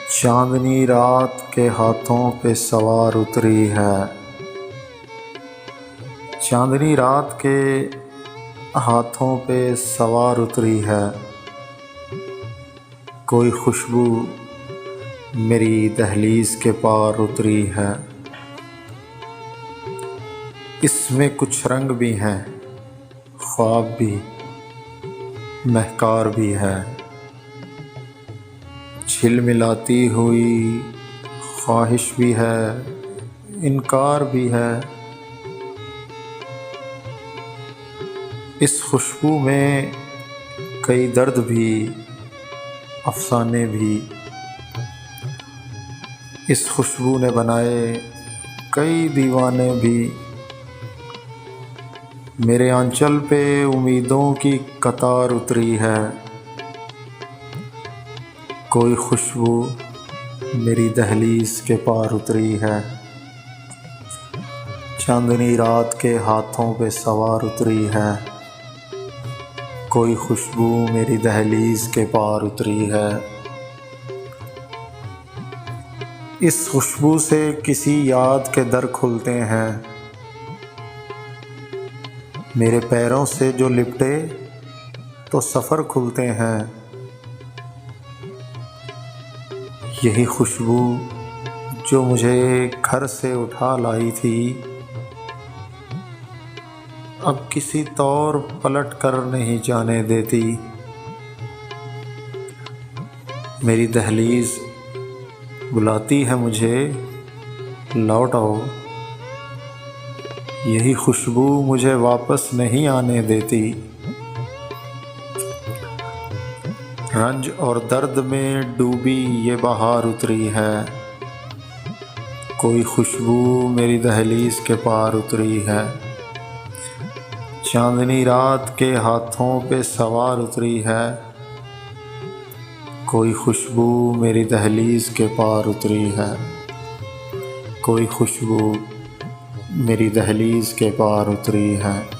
चांदनी रात के हाथों पे सवार उतरी है। चांदनी रात के हाथों पे सवार उतरी है। कोई खुशबू मेरी दहलीज के पार उतरी है। इसमें कुछ रंग भी हैं, ख्वाब भी, महकार भी है। झिलमिलाती हुई ख्वाहिश भी है, इनकार भी है। इस खुशबू में कई दर्द भी, अफसाने भी। इस खुशबू ने बनाए कई दीवाने भी। मेरे आंचल पे उम्मीदों की कतार उतरी है। कोई खुशबू मेरी दहलीज के पार उतरी है। चांदनी रात के हाथों पे सवार उतरी है। कोई खुशबू मेरी दहलीज के पार उतरी है। इस खुशबू से किसी याद के दर खुलते हैं। मेरे पैरों से जो लिपटे तो सफ़र खुलते हैं। यही खुशबू जो मुझे घर से उठा लाई थी, अब किसी तौर पलट कर नहीं जाने देती। मेरी दहलीज बुलाती है मुझे, लौट आओ। यही खुशबू मुझे वापस नहीं आने देती। रंज और दर्द में डूबी ये बहार उतरी है। कोई खुशबू मेरी दहलीज के पार उतरी है। चांदनी रात के हाथों पे सवार उतरी है। कोई खुशबू मेरी दहलीज के पार उतरी है। कोई खुशबू मेरी दहलीज के पार उतरी है।